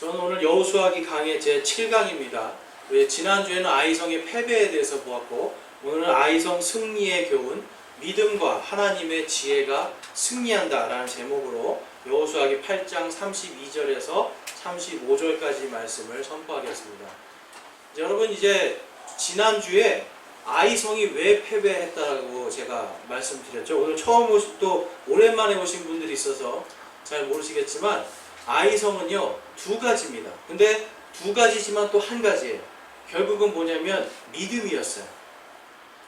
저는 오늘 여호수아기 강의 제 7강입니다. 지난주에는 아이성의 패배에 대해서 보았고, 오늘은 아이성 승리의 교훈, 믿음과 하나님의 지혜가 승리한다 라는 제목으로 여호수아기 8장 32절에서 35절까지 말씀을 선포하겠습니다. 여러분, 이제 지난주에 아이성이 왜 패배했다고 제가 말씀드렸죠. 오늘 또 오랜만에 오신 분들이 있어서 잘 모르시겠지만 아이성은요, 두 가지입니다. 근데 두 가지지만 또 한 가지예요. 결국은 뭐냐면 믿음이었어요.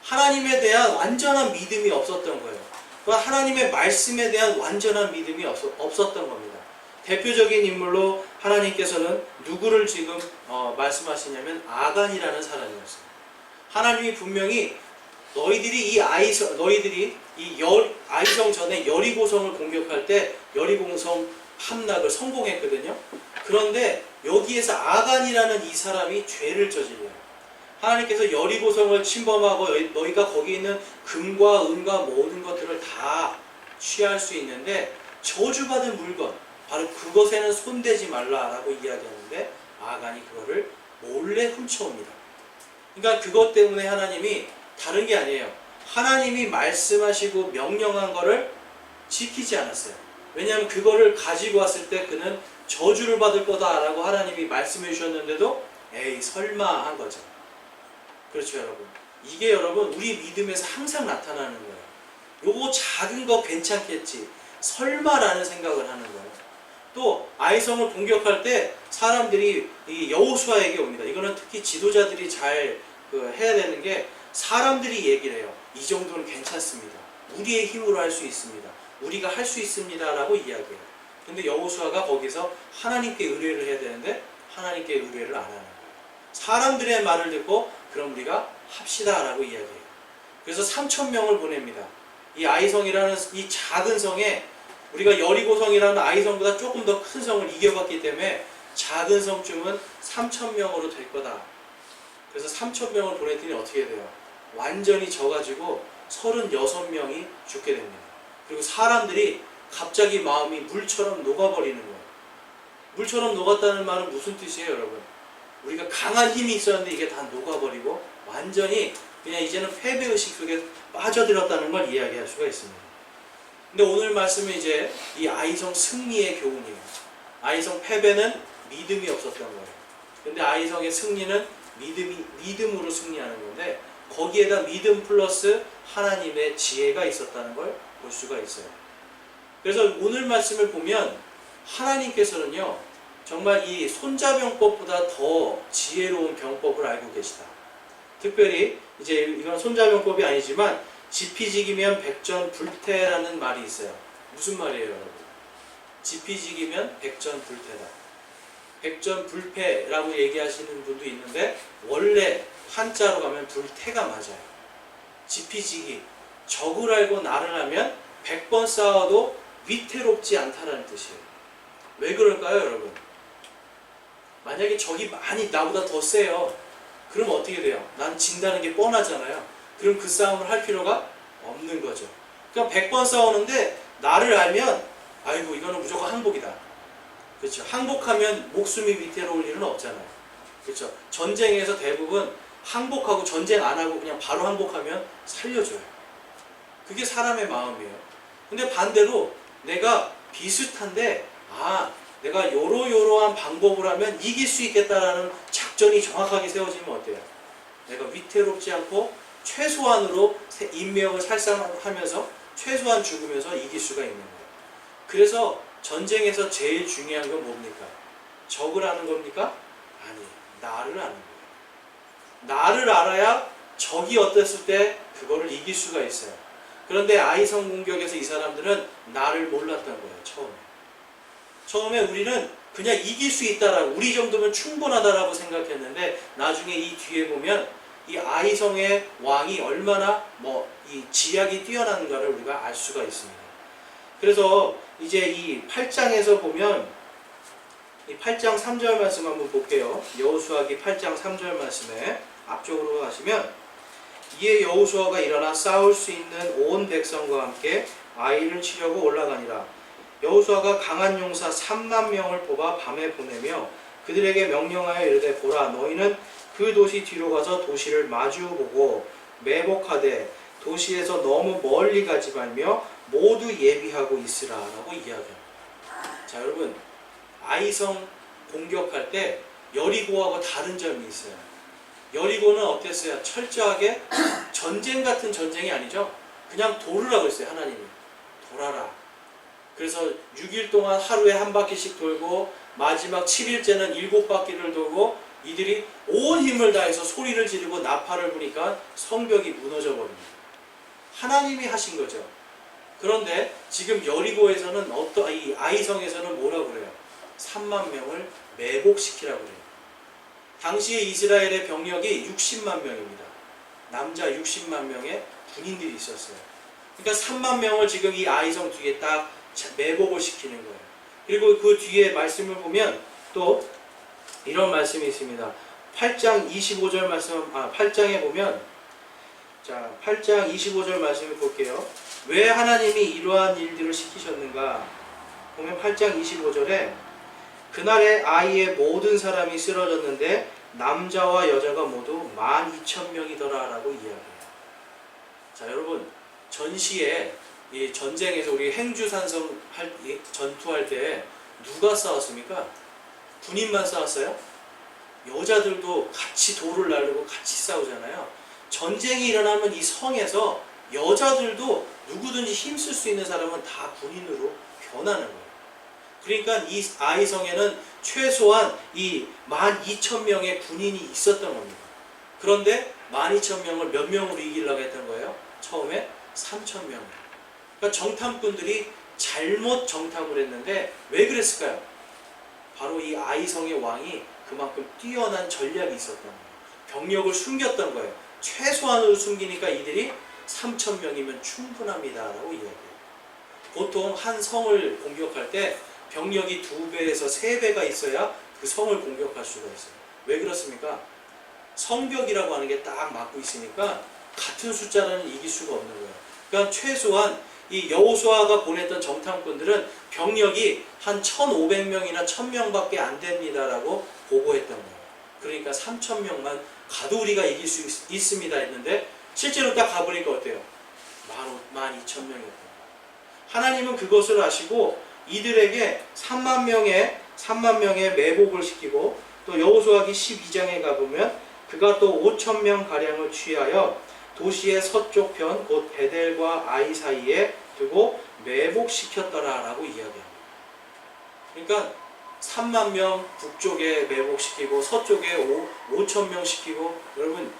하나님에 대한 완전한 믿음이 없었던 거예요. 하나님의 말씀에 대한 완전한 믿음이 없었던 겁니다. 대표적인 인물로 하나님께서는 누구를 지금 말씀하시냐면 아간이라는 사람이었어요. 하나님이 분명히 너희들이 아이성 전에 여리고성을 공격할 때 여리고성 함락을 성공했거든요. 그런데 여기에서 아간이라는 이 사람이 죄를 저질러요. 하나님께서 여리고성을 침범하고 너희가 거기 있는 금과 은과 모든 것들을 다 취할 수 있는데 저주받은 물건, 바로 그것에는 손대지 말라라고 이야기하는데 아간이 그거를 몰래 훔쳐옵니다. 그러니까 그것 때문에 하나님이 다른 게 아니에요. 하나님이 말씀하시고 명령한 거를 지키지 않았어요. 왜냐하면 그거를 가지고 왔을 때 그는 저주를 받을 거다라고 하나님이 말씀해 주셨는데도 에이 설마 한 거죠. 그렇죠, 여러분. 이게 여러분 우리 믿음에서 항상 나타나는 거예요. 요거 작은 거 괜찮겠지, 설마라는 생각을 하는 거예요. 또 아이성을 공격할 때 사람들이 이 여호수아에게 옵니다. 이거는 특히 지도자들이 잘 해야 되는 게, 사람들이 얘기를 해요. 이 정도는 괜찮습니다. 우리의 힘으로 할 수 있습니다. 우리가 할 수 있습니다 라고 이야기해요. 근데 여호수아가 거기서 하나님께 의뢰를 해야 되는데 하나님께 의뢰를 안 하는 거예요. 사람들의 말을 듣고 그럼 우리가 합시다 라고 이야기해요. 그래서 3,000명을 보냅니다. 이 아이성이라는 이 작은 성에, 우리가 여리고성이라는 아이성보다 조금 더 큰 성을 이겨봤기 때문에 작은 성쯤은 3,000명으로 될 거다. 그래서 3,000명을 보냈더니 어떻게 돼요? 완전히 져가지고 36명이 죽게 됩니다. 그리고 사람들이 갑자기 마음이 물처럼 녹아버리는 거예요. 물처럼 녹았다는 말은 무슨 뜻이에요, 여러분? 우리가 강한 힘이 있었는데 이게 다 녹아버리고 완전히 그냥 이제는 패배의식 속에 빠져들었다는 걸 이야기할 수가 있습니다. 근데 오늘 말씀은 이제 이 아이성 승리의 교훈이에요. 아이성 패배는 믿음이 없었던 거예요. 근데 아이성의 승리는 믿음으로 승리하는 건데, 거기에다 믿음 플러스 하나님의 지혜가 있었다는 걸 볼 수가 있어요. 그래서 오늘 말씀을 보면 하나님께서는요, 정말 이 손자병법보다 더 지혜로운 병법을 알고 계시다. 특별히 이제 이건 손자병법이 아니지만 지피지기면 백전불태라는 말이 있어요. 무슨 말이에요, 여러분? 지피지기면 백전불태다. 백전불패라고 얘기하시는 분도 있는데 원래 한자로 가면 불태가 맞아요. 지피지기, 적을 알고 나를 하면 100번 싸워도 위태롭지 않다라는 뜻이에요. 왜 그럴까요, 여러분? 만약에 적이 많이 나보다 더 세요. 그럼 어떻게 돼요? 난 진다는 게 뻔하잖아요. 그럼 그 싸움을 할 필요가 없는 거죠. 그러니까 100번 싸우는데 나를 알면 아이고 이거는 무조건 항복이다. 그렇죠? 항복하면 목숨이 위태로울 일은 없잖아요. 그렇죠? 전쟁에서 대부분 항복하고 전쟁 안 하고 그냥 바로 항복하면 살려줘요. 그게 사람의 마음이에요. 근데 반대로 내가 비슷한데 내가 요러요러한 방법을 하면 이길 수 있겠다라는 작전이 정확하게 세워지면 어때요? 내가 위태롭지 않고 최소한으로 인명을 살상하면서 최소한 죽으면서 이길 수가 있는 거예요. 그래서 전쟁에서 제일 중요한 건 뭡니까? 적을 아는 겁니까? 아니, 나를 아는 거예요. 나를 알아야 적이 어땠을 때 그거를 이길 수가 있어요. 그런데 아이성 공격에서 이 사람들은 나를 몰랐던 거예요. 처음에 우리는 그냥 이길 수 있다라고, 우리 정도면 충분하다라고 생각했는데 나중에 이 뒤에 보면 이 아이성의 왕이 얼마나 이 지략이 뛰어난가를 우리가 알 수가 있습니다. 그래서 이제 이 8장에서 보면 이 8장 3절 말씀 한번 볼게요. 여호수아기 8장 3절 말씀에 앞쪽으로 가시면, 이에 여호수아가 일어나 싸울 수 있는 온 백성과 함께 아이를 치려고 올라가니라. 여호수아가 강한 용사 3만 명을 뽑아 밤에 보내며 그들에게 명령하여 이르되 보라 너희는 그 도시 뒤로 가서 도시를 마주보고 매복하되 도시에서 너무 멀리 가지 말며 모두 예비하고 있으라 라고 이야기합니다. 자 여러분 아이성 공격할 때 여리고하고 다른 점이 있어요. 여리고는 어땠어요? 철저하게 전쟁 같은 전쟁이 아니죠. 그냥 돌으라고 했어요. 하나님이 돌아라. 그래서 6일 동안 하루에 한 바퀴씩 돌고 마지막 7일째는 7바퀴를 돌고 이들이 온 힘을 다해서 소리를 지르고 나팔을 부니까 성벽이 무너져 버립니다. 하나님이 하신 거죠. 그런데 지금 여리고에서는 이 아이성에서는 뭐라고 그래요? 3만 명을 매복시키라고 그래요. 당시에 이스라엘의 병력이 60만 명입니다. 남자 60만 명의 군인들이 있었어요. 그러니까 3만 명을 지금 이 아이성 뒤에 딱 매복을 시키는 거예요. 그리고 그 뒤에 말씀을 보면 또 이런 말씀이 있습니다. 8장 25절 말씀, 8장에 보면, 자, 8장 25절 말씀을 볼게요. 왜 하나님이 이러한 일들을 시키셨는가? 보면 8장 25절에 그날에 아이의 모든 사람이 쓰러졌는데 남자와 여자가 모두 12,000명이더라 라고 이야기해요. 자, 여러분, 전시에 이 전쟁에서 우리 행주산성 전투할 때 누가 싸웠습니까? 군인만 싸웠어요? 여자들도 같이 돌을 나르고 같이 싸우잖아요. 전쟁이 일어나면 이 성에서 여자들도 누구든지 힘쓸 수 있는 사람은 다 군인으로 변하는 거예요. 그러니까 이 아이성에는 최소한 이 12,000명의 군인이 있었던 겁니다. 그런데 12,000명을 몇 명으로 이기려고 했던 거예요? 처음에 3,000명. 그러니까 정탐꾼들이 잘못 정탐을 했는데 왜 그랬을까요? 바로 이 아이성의 왕이 그만큼 뛰어난 전략이 있었던 거예요. 병력을 숨겼던 거예요. 최소한으로 숨기니까 이들이 3,000명이면 충분합니다 라고 이야기해요. 보통 한 성을 공격할 때 병력이 2배에서 3배가 있어야 그 성을 공격할 수가 있어요. 왜 그렇습니까? 성벽이라고 하는 게 딱 막고 있으니까 같은 숫자로는 이길 수가 없는 거예요. 그러니까 최소한 이 여호수아가 보냈던 정탐꾼들은 병력이 한 1,500명이나 1,000명밖에 안 됩니다라고 보고했던 거예요. 그러니까 3,000명만 가도 우리가 이길 수 있습니다 했는데 실제로 딱 가보니까 어때요? 12,000명이었어요. 하나님은 그것을 아시고 이들에게 3만 명의 매복을 시키고 또 여호수아기 12장에 가보면 그가 또 5,000명 가량을 취하여 도시의 서쪽 편 곧 베델과 아이 사이에 두고 매복시켰더라 라고 이야기합니다. 그러니까 3만 명 북쪽에 매복시키고 서쪽에 5,000명 시키고 여러분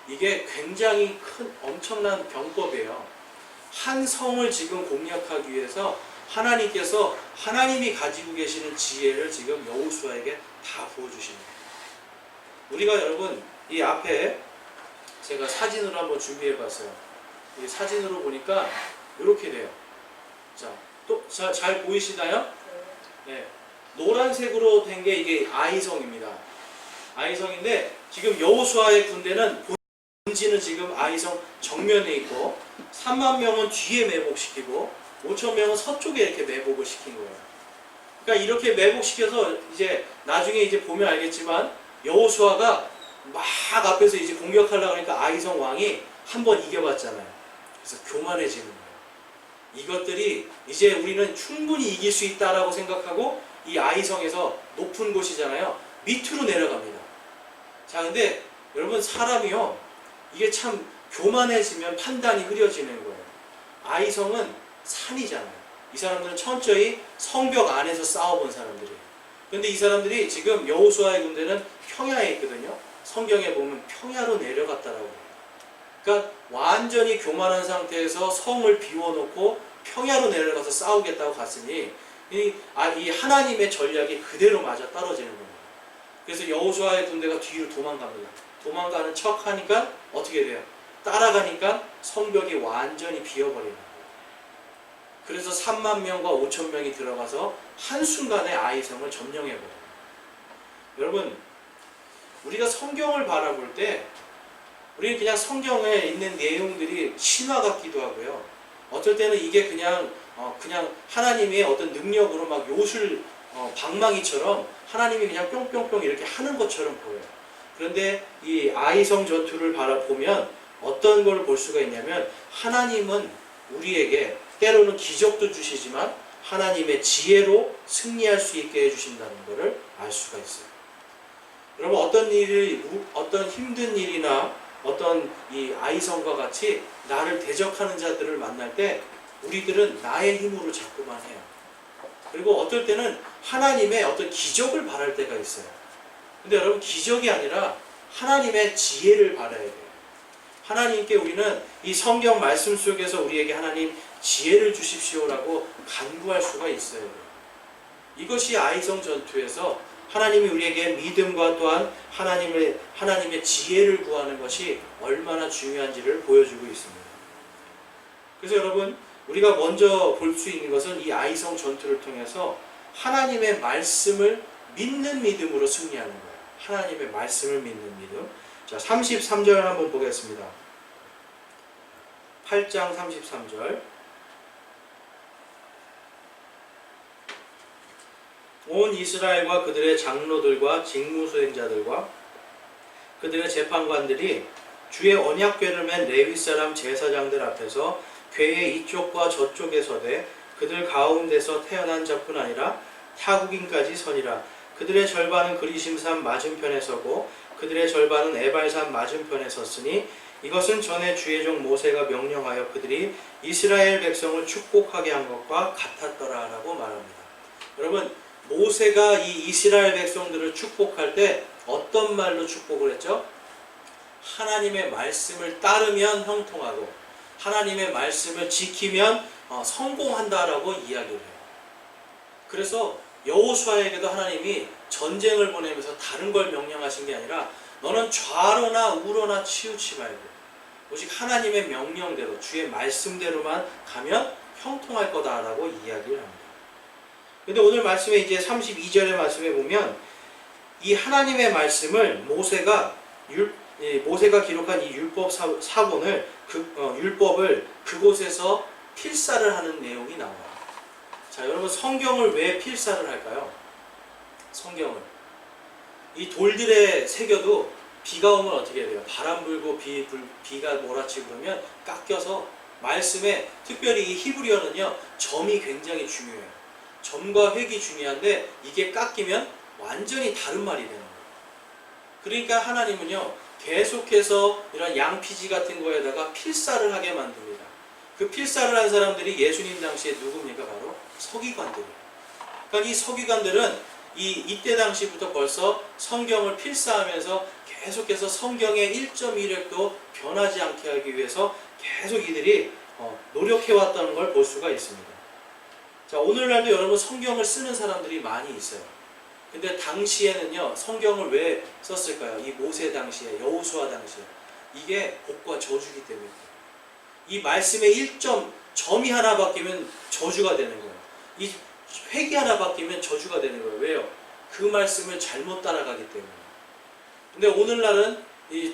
이게 굉장히 큰 엄청난 병법이에요. 한 성을 지금 공략하기 위해서 하나님께서 하나님이 가지고 계시는 지혜를 지금 여호수아에게 다 부어주십니다. 우리가 여러분 이 앞에 제가 사진으로 한번 준비해 봤어요. 이 사진으로 보니까 이렇게 돼요. 자, 또 잘 보이시나요? 네. 노란색으로 된 게 이게 아이성입니다. 아이성인데 지금 여호수아의 군대는 본지는 지금 아이성 정면에 있고 3만 명은 뒤에 매복시키고 5,000명은 서쪽에 이렇게 매복을 시킨 거예요. 그러니까 이렇게 매복시켜서 이제 나중에 이제 보면 알겠지만 여호수아가 막 앞에서 이제 공격하려고 하니까 아이성 왕이 한번 이겨봤잖아요. 그래서 교만해지는 거예요. 이것들이 이제 우리는 충분히 이길 수 있다라고 생각하고 이 아이성에서 높은 곳이잖아요. 밑으로 내려갑니다. 자, 근데 여러분 사람이요. 이게 참 교만해지면 판단이 흐려지는 거예요. 아이성은 산이잖아요. 이 사람들은 천천히 성벽 안에서 싸워본 사람들이에요. 근데 이 사람들이 지금 여호수아의 군대는 평야에 있거든요. 성경에 보면 평야로 내려갔다라고 해요. 그러니까 완전히 교만한 상태에서 성을 비워놓고 평야로 내려가서 싸우겠다고 갔으니 이 하나님의 전략이 그대로 맞아 떨어지는 겁니다. 그래서 여호수아의 군대가 뒤로 도망갑니다. 도망가는 척 하니까 어떻게 돼요? 따라가니까 성벽이 완전히 비어버리는 거예요. 그래서 3만 명과 5,000명이 들어가서 한순간에 아이성을 점령해버려요. 여러분, 우리가 성경을 바라볼 때 우리는 그냥 성경에 있는 내용들이 신화 같기도 하고요. 어떨 때는 이게 그냥 하나님의 어떤 능력으로 막 요술 방망이처럼 하나님이 그냥 뿅뿅뿅 이렇게 하는 것처럼 보여요. 그런데 이 아이성 전투를 바라보면 어떤 걸 볼 수가 있냐면 하나님은 우리에게 때로는 기적도 주시지만 하나님의 지혜로 승리할 수 있게 해주신다는 것을 알 수가 있어요. 여러분 어떤 힘든 일이나 어떤 이 아이성과 같이 나를 대적하는 자들을 만날 때 우리들은 나의 힘으로 자꾸만 해요. 그리고 어떨 때는 하나님의 어떤 기적을 바랄 때가 있어요. 근데 여러분 기적이 아니라 하나님의 지혜를 바라야 돼요. 하나님께 우리는 이 성경 말씀 속에서 우리에게 하나님 지혜를 주십시오라고 간구할 수가 있어야 돼요. 이것이 아이성 전투에서 하나님이 우리에게 믿음과 또한 하나님의 지혜를 구하는 것이 얼마나 중요한지를 보여주고 있습니다. 그래서 여러분 우리가 먼저 볼 수 있는 것은 이 아이성 전투를 통해서 하나님의 말씀을 믿는 믿음으로 승리하는 거예요. 하나님의 말씀을 믿는 믿음. 자, 33절 한번 보겠습니다. 8장 33절. 온 이스라엘과 그들의 장로들과 직무수행자들과 그들의 재판관들이 주의 언약궤를 맨 레위 사람 제사장들 앞에서 궤의 이쪽과 저쪽에 서되 그들 가운데서 태어난 자뿐 아니라 타국인까지 서니라. 그들의 절반은 그리심산 맞은편에 서고 그들의 절반은 에발산 맞은편에 섰으니 이것은 전에 주의 종 모세가 명령하여 그들이 이스라엘 백성을 축복하게 한 것과 같았더라 라고 말합니다. 여러분 모세가 이 이스라엘 백성들을 축복할 때 어떤 말로 축복을 했죠? 하나님의 말씀을 따르면 형통하고 하나님의 말씀을 지키면 성공한다라고 이야기를 해요. 그래서 여호수아에게도 하나님이 전쟁을 보내면서 다른 걸 명령하신 게 아니라 너는 좌로나 우로나 치우치 말고 오직 하나님의 명령대로 주의 말씀대로만 가면 형통할 거다라고 이야기를 합니다. 근데 오늘 말씀에 이제 32절의 말씀에 보면 이 하나님의 말씀을 모세가 기록한 이 율법 사본을 율법을 그곳에서 필사를 하는 내용이 나와요. 자, 여러분 성경을 왜 필사를 할까요? 성경을 이 돌들에 새겨도 비가 오면 어떻게 해야 돼요? 바람 불고 비가 몰아치고 그러면 깎여서 말씀에 특별히 이 히브리어는요 점이 굉장히 중요해요. 점과 획이 중요한데 이게 깎이면 완전히 다른 말이 되는 거예요. 그러니까 하나님은요 계속해서 이런 양피지 같은 거에다가 필사를 하게 만듭니다. 그 필사를 한 사람들이 예수님 당시에 누굽니까? 바로 서기관들이에요. 그러니까 이 서기관들은 이때 당시부터 벌써 성경을 필사하면서 계속해서 성경의 1.1획도 변하지 않게 하기 위해서 계속 이들이 노력해왔다는 걸 볼 수가 있습니다. 자, 오늘날도 여러분 성경을 쓰는 사람들이 많이 있어요. 근데 당시에는요 성경을 왜 썼을까요? 이 모세 당시에, 여호수아 당시에 이게 복과 저주기 때문에 이 말씀의 점이 하나 바뀌면 저주가 되는 거예요. 이 획이 하나 바뀌면 저주가 되는 거예요. 왜요? 그 말씀을 잘못 따라가기 때문에. 근데 오늘날은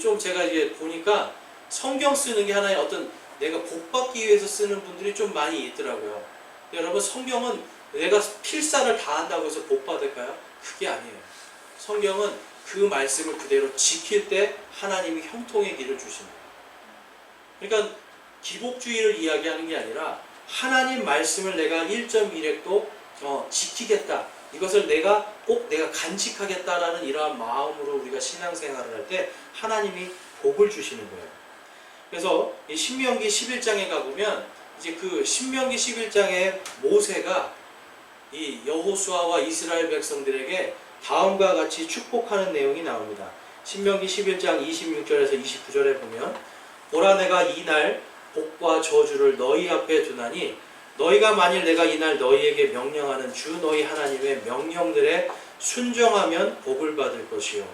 좀 제가 이제 보니까 성경 쓰는 게 하나의 어떤 내가 복받기 위해서 쓰는 분들이 좀 많이 있더라고요. 여러분 성경은 내가 필사를 다 한다고 해서 복 받을까요? 그게 아니에요. 성경은 그 말씀을 그대로 지킬 때 하나님이 형통의 길을 주십니다. 그러니까 기복주의를 이야기하는 게 아니라 하나님 말씀을 내가 1.1획도 지키겠다. 이것을 내가 간직하겠다라는 이러한 마음으로 우리가 신앙생활을 할 때 하나님이 복을 주시는 거예요. 그래서 이 신명기 11장에 가보면 이제 그 신명기 11장에 모세가 이 여호수아와 이스라엘 백성들에게 다음과 같이 축복하는 내용이 나옵니다. 신명기 11장 26절에서 29절에 보면 보라 내가 이날 복과 저주를 너희 앞에 두나니 너희가 만일 내가 이날 너희에게 명령하는 주 너희 하나님의 명령들에 순종하면 복을 받을 것이요.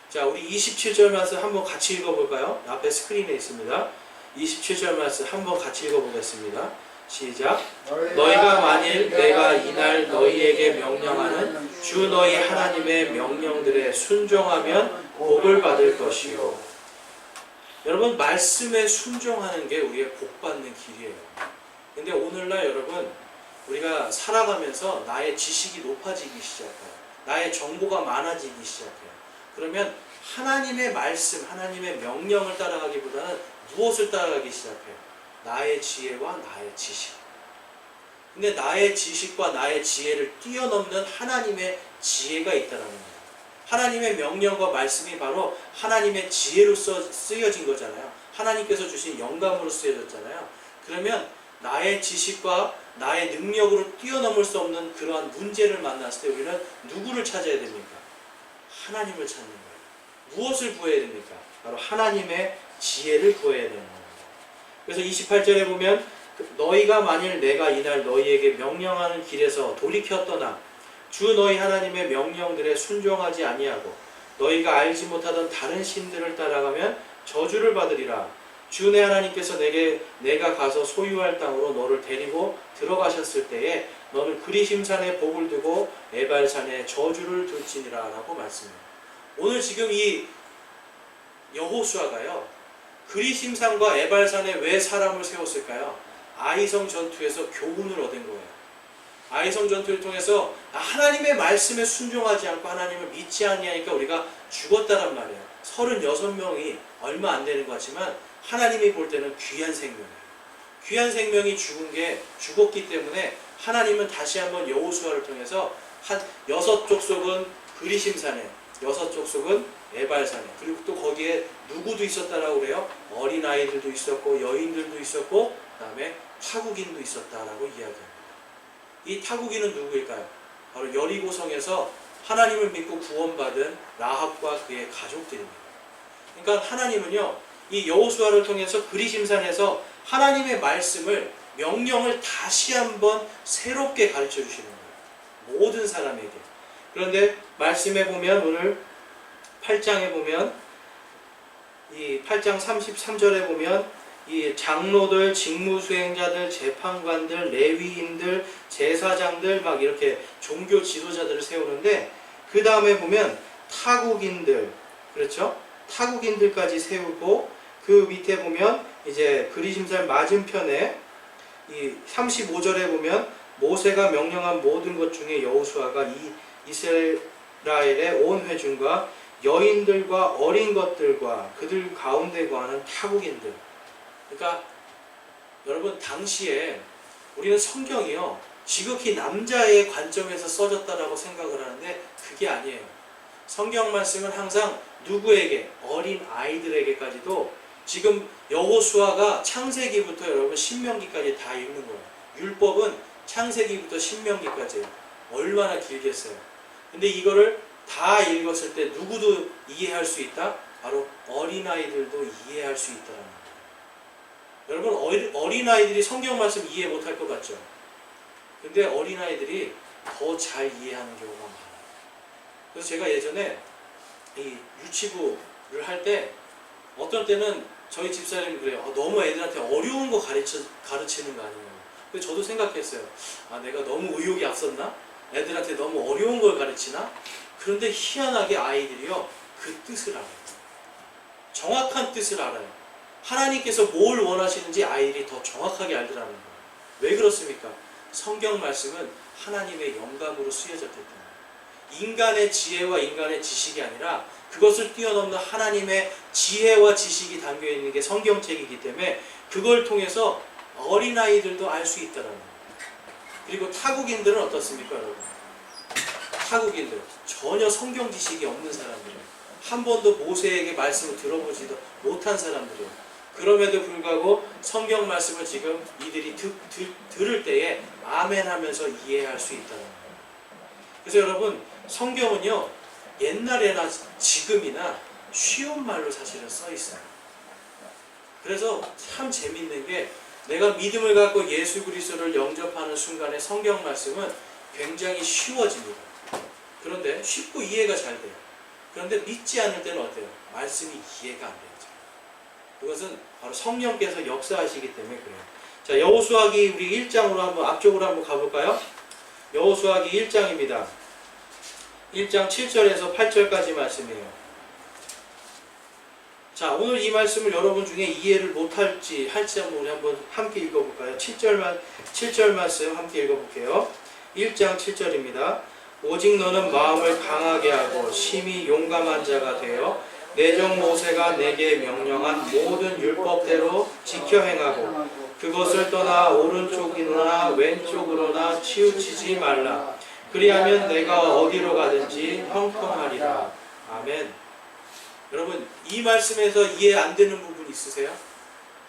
자, 우리 27절 말씀 한번 같이 읽어볼까요? 앞에 스크린에 있습니다. 27절 말씀 한번 같이 읽어보겠습니다. 시작. 너희가 만일 내가 이날 너희에게 명령하는 주 너희 하나님의 명령들에 순종하면 복을 받을 것이요. 여러분 말씀에 순종하는 게 우리의 복 받는 길이에요. 근데 오늘날 여러분 우리가 살아가면서 나의 지식이 높아지기 시작해요. 나의 정보가 많아지기 시작해요. 그러면 하나님의 말씀, 하나님의 명령을 따라가기보다는 무엇을 따라가기 시작해요? 나의 지혜와 나의 지식. 근데 나의 지식과 나의 지혜를 뛰어넘는 하나님의 지혜가 있다는 거예요. 하나님의 명령과 말씀이 바로 하나님의 지혜로 쓰여진 거잖아요. 하나님께서 주신 영감으로 쓰여졌잖아요. 그러면 나의 지식과 나의 능력으로 뛰어넘을 수 없는 그러한 문제를 만났을 때 우리는 누구를 찾아야 됩니까? 하나님을 찾는 거예요. 무엇을 구해야 됩니까? 바로 하나님의 지혜를 구해야 되는 겁니다. 그래서 28절에 보면 너희가 만일 내가 이날 너희에게 명령하는 길에서 돌이켜 떠나 주 너희 하나님의 명령들에 순종하지 아니하고 너희가 알지 못하던 다른 신들을 따라가면 저주를 받으리라. 주 내 하나님께서 내가 가서 소유할 땅으로 너를 데리고 들어가셨을 때에 너는 그리심산에 복을 두고 에발산에 저주를 둘지니라 라고 말씀해요. 오늘 지금 이 여호수아가요, 그리심산과 에발산에 왜 사람을 세웠을까요? 아이성 전투에서 교훈을 얻은 거예요. 아이성 전투를 통해서 하나님의 말씀에 순종하지 않고 하나님을 믿지 아니하니까 우리가 죽었다란 말이에요. 36명이 얼마 안 되는 것 같지만 하나님이 볼 때는 귀한 생명이에요. 귀한 생명이 죽었기 때문에 하나님은 다시 한번 여호수아를 통해서 한 6족속은 그리심산에, 6족속은 에발산에, 그리고 또 거기에 누구도 있었다라고 그래요? 어린아이들도 있었고 여인들도 있었고 그 다음에 타국인도 있었다라고 이야기합니다. 이 타국인은 누구일까요? 바로 여리고성에서 하나님을 믿고 구원받은 라합과 그의 가족들입니다. 그러니까 하나님은요, 이 여호수아를 통해서 그리심산에서 하나님의 말씀을, 명령을 다시 한번 새롭게 가르쳐 주시는 거예요. 모든 사람에게. 그런데 말씀에 보면 오늘 8장에 보면 이 8장 33절에 보면 이 장로들, 직무수행자들, 재판관들, 레위인들, 제사장들 막 이렇게 종교 지도자들을 세우는데 그 다음에 보면 타국인들, 그렇죠? 타국인들까지 세우고 그 밑에 보면 이제 그리심산 맞은편에 이 35절에 보면 모세가 명령한 모든 것 중에 여호수아가 이 이스라엘의 온 회중과 여인들과 어린 것들과 그들 가운데 거하는 타국인들. 그러니까 여러분, 당시에 우리는 성경이요, 지극히 남자의 관점에서 써졌다라고 생각을 하는데 그게 아니에요. 성경 말씀은 항상 누구에게? 어린 아이들에게까지도. 지금 여호수아가 창세기부터 여러분 신명기까지 다 읽는 거예요. 율법은 창세기부터 신명기까지예요. 얼마나 길겠어요. 근데 이거를 다 읽었을 때 누구도 이해할 수 있다? 바로 어린아이들도 이해할 수 있다는 거예요. 여러분, 어린아이들이 성경 말씀 이해 못할 것 같죠? 근데 어린아이들이 더 잘 이해하는 경우가 많아요. 그래서 제가 예전에 이 유치부를 할 때 어떤 때는 저희 집사님이 그래요. 너무 애들한테 어려운 거 가르치는 거 아니에요. 근데 저도 생각했어요. 내가 너무 의욕이 앞섰나? 애들한테 너무 어려운 걸 가르치나? 그런데 희한하게 아이들이요, 그 뜻을 알아요. 정확한 뜻을 알아요. 하나님께서 뭘 원하시는지 아이들이 더 정확하게 알더라는 거예요. 왜 그렇습니까? 성경 말씀은 하나님의 영감으로 쓰여졌기 때문에. 인간의 지혜와 인간의 지식이 아니라 그것을 뛰어넘는 하나님의 지혜와 지식이 담겨있는 게 성경책이기 때문에 그걸 통해서 어린아이들도 알 수 있다는 거예요. 그리고 타국인들은 어떻습니까, 여러분? 타국인들, 전혀 성경 지식이 없는 사람들이에요. 한 번도 모세에게 말씀을 들어보지도 못한 사람들이에요. 그럼에도 불구하고 성경 말씀을 지금 이들이 들을 때에 아멘 하면서 이해할 수 있다는 거예요. 그래서 여러분, 성경은요, 옛날에나 지금이나 쉬운 말로 사실은 써 있어요. 그래서 참 재밌는 게, 내가 믿음을 갖고 예수 그리스도를 영접하는 순간에 성경 말씀은 굉장히 쉬워집니다. 그런데 쉽고 이해가 잘 돼요. 그런데 믿지 않을 때는 어때요? 말씀이 이해가 안 되죠. 그것은 바로 성령께서 역사하시기 때문에 그래요. 자, 여호수아기 우리 1장으로 한번 앞쪽으로 한번 가볼까요? 여호수아기 1장입니다. 1장 7절에서 8절까지 말씀이에요. 자, 오늘 이 말씀을 여러분 중에 이해를 못할지 할지 우리 한번 함께 읽어볼까요? 7절 말씀 함께 읽어볼게요. 1장 7절입니다. 오직 너는 마음을 강하게 하고 심히 용감한 자가 되어 내 종 모세가 내게 명령한 모든 율법대로 지켜 행하고 그것을 떠나 오른쪽이나 왼쪽으로나 치우치지 말라. 그리하면 내가 어디로 가든지 형통하리라. 아멘. 여러분, 이 말씀에서 이해 안 되는 부분 있으세요?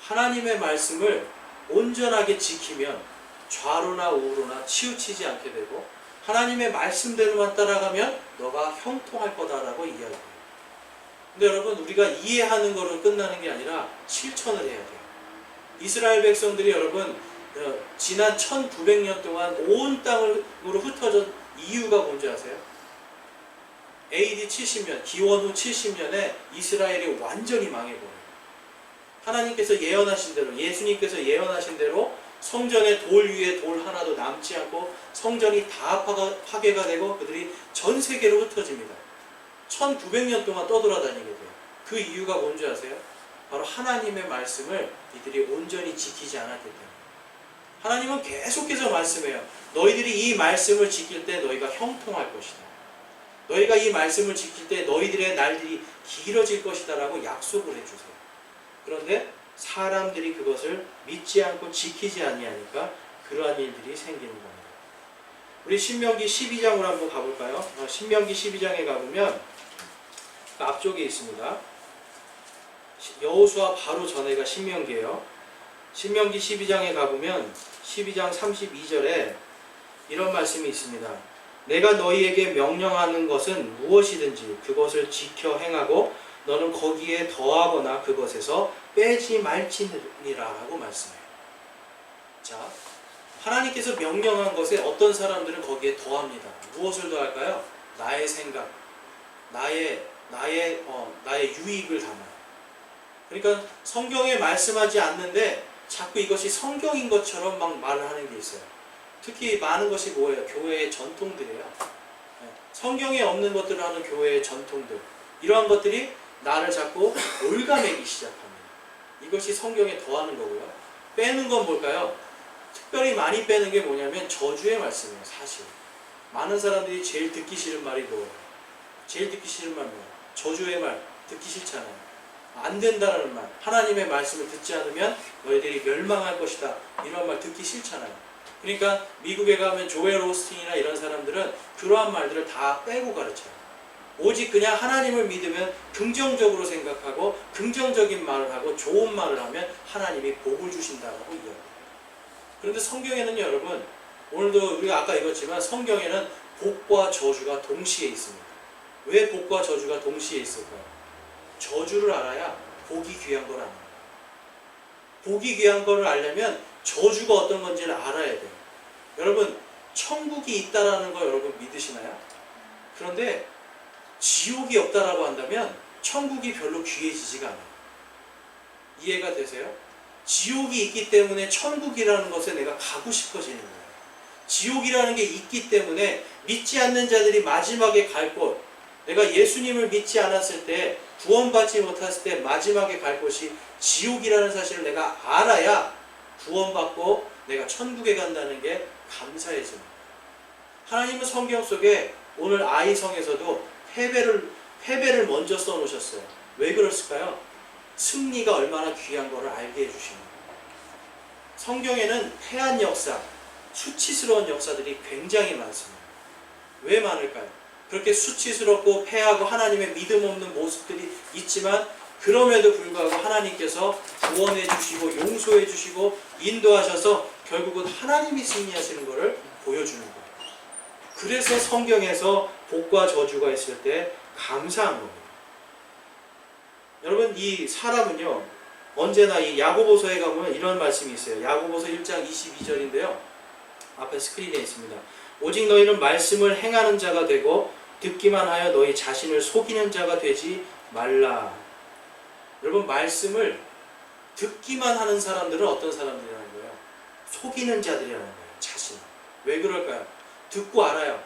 하나님의 말씀을 온전하게 지키면 좌로나 우로나 치우치지 않게 되고 하나님의 말씀대로만 따라가면 너가 형통할 거다라고 이야기해요. 근데 여러분, 우리가 이해하는 거로 끝나는 게 아니라 실천을 해야 돼요. 이스라엘 백성들이 여러분 지난 1900년 동안 온 땅으로 흩어진 이유가 뭔지 아세요? AD 70년, 기원 후 70년에 이스라엘이 완전히 망해버려요. 하나님께서 예언하신 대로, 예수님께서 예언하신 대로 성전의 돌 위에 돌 하나도 남지 않고 성전이 다 파괴가 되고 그들이 전 세계로 흩어집니다. 1900년 동안 떠돌아다니게 돼요. 그 이유가 뭔지 아세요? 바로 하나님의 말씀을 이들이 온전히 지키지 않았기 때문에. 하나님은 계속해서 말씀해요. 너희들이 이 말씀을 지킬 때 너희가 형통할 것이다. 너희가 이 말씀을 지킬 때 너희들의 날들이 길어질 것이다 라고 약속을 해주세요. 그런데 사람들이 그것을 믿지 않고 지키지 아니하니까 그러한 일들이 생기는 겁니다. 우리 신명기 12장으로 한번 가볼까요? 신명기 12장에 가보면 앞쪽에 있습니다. 여호수아 바로 전에가 신명기예요. 신명기 12장에 가보면 12장 32절에 이런 말씀이 있습니다. 내가 너희에게 명령하는 것은 무엇이든지 그것을 지켜 행하고 너는 거기에 더하거나 그것에서 빼지 말지니라 라고 말씀해요. 자, 하나님께서 명령한 것에 어떤 사람들은 거기에 더합니다. 무엇을 더할까요? 나의 생각, 나의 유익을 담아요. 그러니까 성경에 말씀하지 않는데 자꾸 이것이 성경인 것처럼 막 말을 하는 게 있어요. 특히 많은 것이 뭐예요? 교회의 전통들이에요. 성경에 없는 것들을 하는 교회의 전통들. 이러한 것들이 나를 자꾸 올가매기 시작합니다. 이것이 성경에 더하는 거고요. 빼는 건 뭘까요? 특별히 많이 빼는 게 뭐냐면 저주의 말씀이에요. 사실 많은 사람들이 제일 듣기 싫은 말이 뭐예요? 제일 듣기 싫은 말 뭐예요? 저주의 말 듣기 싫잖아요. 안 된다라는 말, 하나님의 말씀을 듣지 않으면 너희들이 멸망할 것이다, 이런 말 듣기 싫잖아요. 그러니까 미국에 가면 조엘 오스틴이나 이런 사람들은 그러한 말들을 다 빼고 가르쳐요. 오직 그냥 하나님을 믿으면 긍정적으로 생각하고 긍정적인 말을 하고 좋은 말을 하면 하나님이 복을 주신다고 이야기해요. 그런데 성경에는 여러분, 오늘도 우리가 아까 읽었지만 성경에는 복과 저주가 동시에 있습니다. 왜 복과 저주가 동시에 있을까요? 저주를 알아야 복이 귀한 걸 압니다. 복이 귀한 걸 알려면 저주가 어떤 건지를 알아야 돼요. 여러분, 천국이 있다라는 거 여러분 믿으시나요? 그런데 지옥이 없다라고 한다면 천국이 별로 귀해지지가 않아요. 이해가 되세요? 지옥이 있기 때문에 천국이라는 것에 내가 가고 싶어지는 거예요. 지옥이라는 게 있기 때문에 믿지 않는 자들이 마지막에 갈 곳, 내가 예수님을 믿지 않았을 때, 구원받지 못했을 때 마지막에 갈 곳이 지옥이라는 사실을 내가 알아야 구원받고 내가 천국에 간다는 게 감사해집니다. 하나님은 성경 속에 오늘 아이성에서도 패배를 먼저 써놓으셨어요. 왜 그랬을까요? 승리가 얼마나 귀한 거를 알게 해주십니다. 성경에는 패한 역사, 수치스러운 역사들이 굉장히 많습니다. 왜 많을까요? 그렇게 수치스럽고 패하고 하나님의 믿음 없는 모습들이 있지만 그럼에도 불구하고 하나님께서 구원해 주시고 용서해 주시고 인도하셔서 결국은 하나님이 승리하시는 것을 보여주는 거예요. 그래서 성경에서 복과 저주가 있을 때 감사한 겁니다. 여러분, 이 사람은요, 언제나 이 야고보서에 가보면 이런 말씀이 있어요. 야고보서 1장 22절인데요. 앞에 스크린에 있습니다. 오직 너희는 말씀을 행하는 자가 되고 듣기만 하여 너희 자신을 속이는 자가 되지 말라. 여러분, 말씀을 듣기만 하는 사람들은 어떤 사람들이라는 거예요? 속이는 자들이라는 거예요. 자신. 왜 그럴까요? 듣고 알아요.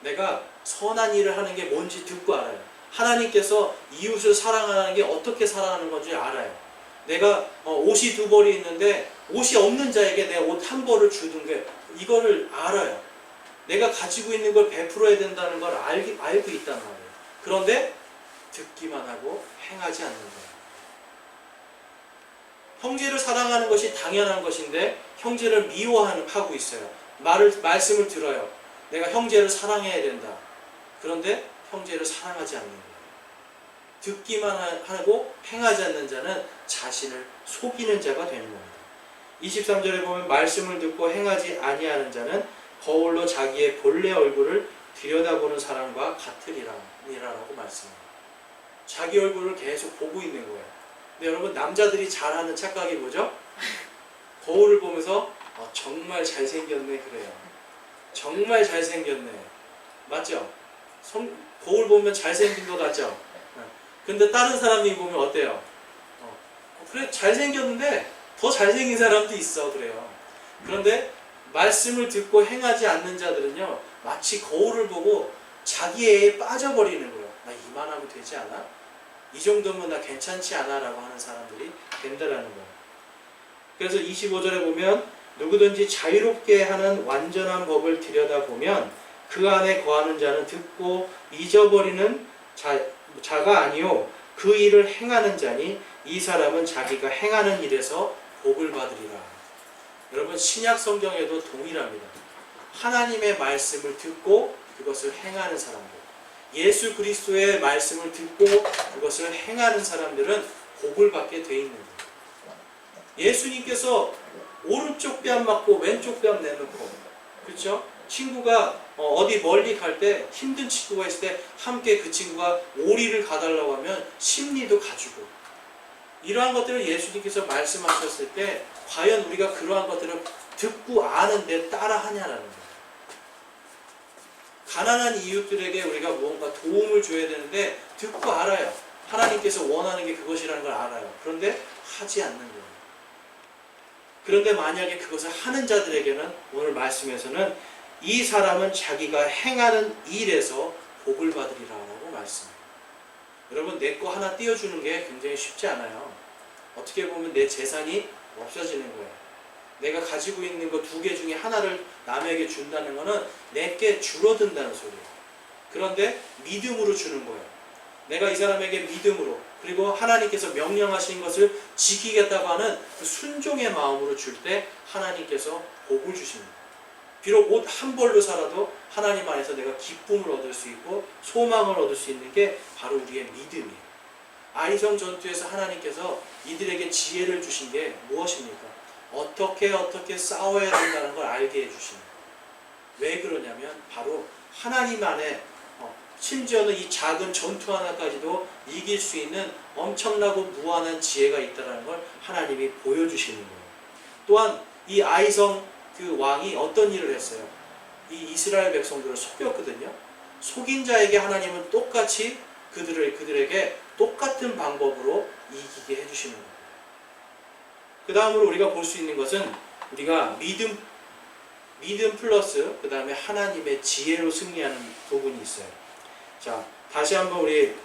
내가 선한 일을 하는 게 뭔지 듣고 알아요. 하나님께서 이웃을 사랑하는 게 어떻게 사랑하는 건지 알아요. 내가 옷이 두 벌이 있는데 옷이 없는 자에게 내 옷 한 벌을 주는 게 이거를 알아요. 내가 가지고 있는 걸 베풀어야 된다는 걸 알고 있단 말이에요. 그런데 듣기만 하고 행하지 않는 거예요. 형제를 사랑하는 것이 당연한 것인데 형제를 미워하고 있어요. 말씀을 들어요. 내가 형제를 사랑해야 된다. 그런데 형제를 사랑하지 않는 거예요. 듣기만 하고 행하지 않는 자는 자신을 속이는 자가 되는 겁니다. 23절에 보면 말씀을 듣고 행하지 아니하는 자는 거울로 자기의 본래 얼굴을 들여다보는 사람과 같으리라라고 말씀합니다. 자기 얼굴을 계속 보고 있는 거예요. 근데 여러분, 남자들이 잘하는 착각이 뭐죠? 거울을 보면서 정말 잘생겼네 그래요. 정말 잘생겼네. 맞죠? 거울 보면 잘생긴 것 같죠? 근데 다른 사람이 보면 어때요? 그래, 잘생겼는데 더 잘생긴 사람도 있어. 그래요. 그런데 말씀을 듣고 행하지 않는 자들은요, 마치 거울을 보고 자기애에 빠져버리는 거예요. 나 이만하면 되지 않아? 이 정도면 나 괜찮지 않아? 라고 하는 사람들이 된다라는 거예요. 그래서 25절에 보면 누구든지 자유롭게 하는 완전한 법을 들여다보면 그 안에 거하는 자는 듣고 잊어버리는 자가 아니요 그 일을 행하는 자니 이 사람은 자기가 행하는 일에서 복을 받으리라. 여러분, 신약 성경에도 동일합니다. 하나님의 말씀을 듣고 그것을 행하는 사람들, 예수 그리스도의 말씀을 듣고 그것을 행하는 사람들은 복을 받게 돼 있는 거예요. 예수님께서 오른쪽 뺨 맞고 왼쪽 뺨 내놓고, 그렇죠? 친구가 어디 멀리 갈 때, 힘든 친구가 있을 때 함께 그 친구가 오리를 가달라고 하면 심리도 가지고, 이러한 것들을 예수님께서 말씀하셨을 때 과연 우리가 그러한 것들을 듣고 아는데 따라하냐라는 거예요. 가난한 이웃들에게 우리가 무언가 도움을 줘야 되는데 듣고 알아요. 하나님께서 원하는 게 그것이라는 걸 알아요. 그런데 하지 않는 거예요. 그런데 만약에 그것을 하는 자들에게는 오늘 말씀에서는 이 사람은 자기가 행하는 일에서 복을 받으리라고 말씀합니다. 여러분, 내 거 하나 띄워주는 게 굉장히 쉽지 않아요. 어떻게 보면 내 재산이 없어지는 거예요. 내가 가지고 있는 거 2개 중에 하나를 남에게 준다는 거는 내게 줄어든다는 소리예요. 그런데 믿음으로 주는 거예요. 내가 이 사람에게 믿음으로, 그리고 하나님께서 명령하신 것을 지키겠다고 하는 그 순종의 마음으로 줄 때 하나님께서 복을 주십니다. 비록 옷 한 벌로 살아도 하나님 안에서 내가 기쁨을 얻을 수 있고 소망을 얻을 수 있는 게 바로 우리의 믿음이에요. 아이성 전투에서 하나님께서 이들에게 지혜를 주신 게 무엇입니까? 어떻게 싸워야 된다는 걸 알게 해주십니다. 왜 그러냐면 바로 하나님 안에 심지어는 이 작은 전투 하나까지도 이길 수 있는 엄청나고 무한한 지혜가 있다는 걸 하나님이 보여주시는 거예요. 또한 이 아이성 그 왕이 어떤 일을 했어요? 이 이스라엘 백성들을 속였거든요. 속인 자에게 하나님은 똑같이 그들에게 똑같은 방법으로 이기게 해주시는 거예요. 그 다음으로 우리가 볼 수 있는 것은 우리가 믿음 플러스 그 다음에 하나님의 지혜로 승리하는 부분이 있어요. 자, 다시 한번 우리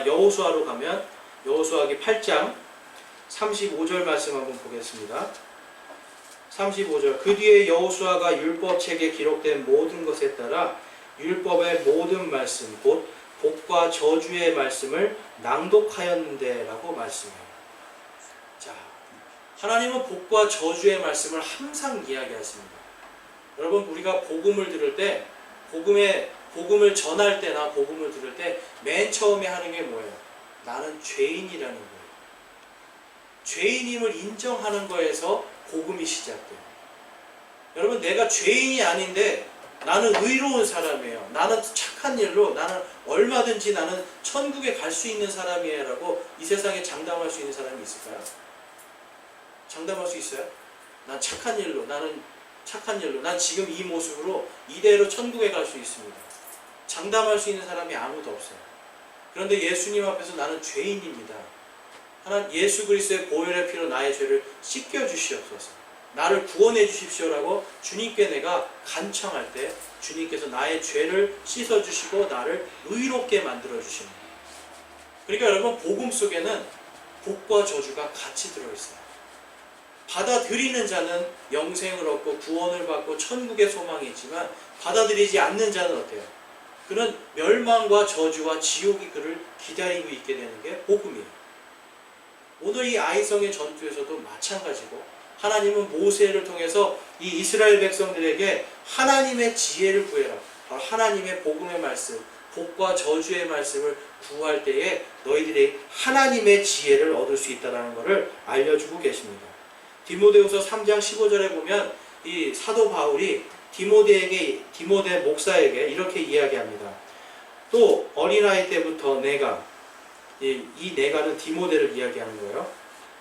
여호수아로 가면 여호수아기 8장 35절 말씀 한번 보겠습니다. 35절 그 뒤에 여호수아가 율법책에 기록된 모든 것에 따라 율법의 모든 말씀 곧 복과 저주의 말씀을 낭독하였는데 라고 말씀해요. 자, 하나님은 복과 저주의 말씀을 항상 이야기하십니다. 여러분, 우리가 복음을 들을 때 복음을 전할 때나 복음을 들을 때 맨 처음에 하는 게 뭐예요? 나는 죄인이라는 거예요. 죄인임을 인정하는 거에서 복음이 시작돼요. 여러분, 내가 죄인이 아닌데 나는 의로운 사람이에요. 나는 착한 일로 나는 얼마든지 나는 천국에 갈 수 있는 사람이에요 라고 이 세상에 장담할 수 있는 사람이 있을까요? 장담할 수 있어요? 난 착한 일로 난 지금 이 모습으로 이대로 천국에 갈 수 있습니다. 장담할 수 있는 사람이 아무도 없어요. 그런데 예수님 앞에서 나는 죄인입니다. 하나님 예수 그리스도의 보혈의 피로 나의 죄를 씻겨 주시옵소서. 나를 구원해 주십시오라고 주님께 내가 간청할 때 주님께서 나의 죄를 씻어주시고 나를 의롭게 만들어 주십니다. 그러니까 여러분, 복음 속에는 복과 저주가 같이 들어있어요. 받아들이는 자는 영생을 얻고 구원을 받고 천국의 소망이 있지만, 받아들이지 않는 자는 어때요? 그는 멸망과 저주와 지옥이 그를 기다리고 있게 되는 게 복음이에요. 오늘 이 아이성의 전투에서도 마찬가지고, 하나님은 모세를 통해서 이 이스라엘 백성들에게 하나님의 지혜를 구해라, 바로 하나님의 복음의 말씀, 복과 저주의 말씀을 구할 때에 너희들이 하나님의 지혜를 얻을 수 있다는 것을 알려주고 계십니다. 디모데후서 3장 15절에 보면 이 사도 바울이 디모데 목사에게 이렇게 이야기합니다. 또 어린아이 때부터 내가, 이 내가는 디모데를 이야기하는 거예요.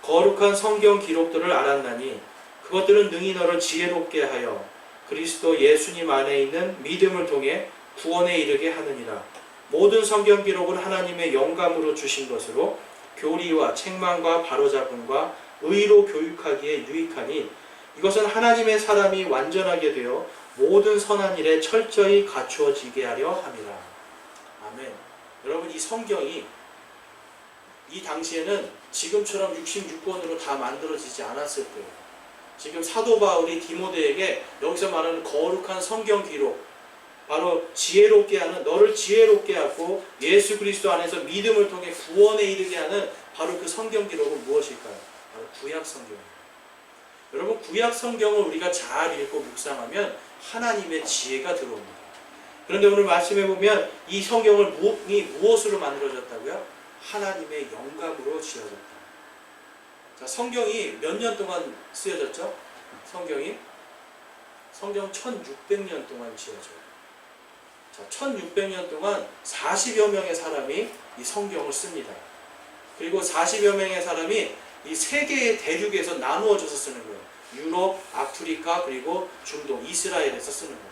거룩한 성경 기록들을 알았나니 그것들은 능히 너를 지혜롭게 하여 그리스도 예수님 안에 있는 믿음을 통해 구원에 이르게 하느니라. 모든 성경 기록은 하나님의 영감으로 주신 것으로 교리와 책망과 바로잡음과 의로 교육하기에 유익하니 이것은 하나님의 사람이 완전하게 되어 모든 선한 일에 철저히 갖추어지게 하려 함이라. 아멘. 여러분, 이 성경이 이 당시에는 지금처럼 66권으로 다 만들어지지 않았을 거예요. 지금 사도 바울이 디모데에게 여기서 말하는 거룩한 성경 기록, 바로 지혜롭게 하는, 너를 지혜롭게 하고 예수 그리스도 안에서 믿음을 통해 구원에 이르게 하는 바로 그 성경 기록은 무엇일까요? 바로 구약 성경입니다. 여러분, 구약 성경을 우리가 잘 읽고 묵상하면 하나님의 지혜가 들어옵니다. 그런데 오늘 말씀해 보면 이 성경을 무엇으로 만들어졌다고요? 하나님의 영감으로 지어졌다. 자, 성경이 몇 년 동안 쓰여졌죠? 성경 1600년 동안 지어져요. 자, 1600년 동안 40여 명의 사람이 이 성경을 씁니다. 그리고 40여 명의 사람이 이 세 개의 대륙에서 나누어져서 쓰는 거예요. 유럽, 아프리카, 그리고 중동, 이스라엘에서 쓰는 거예요.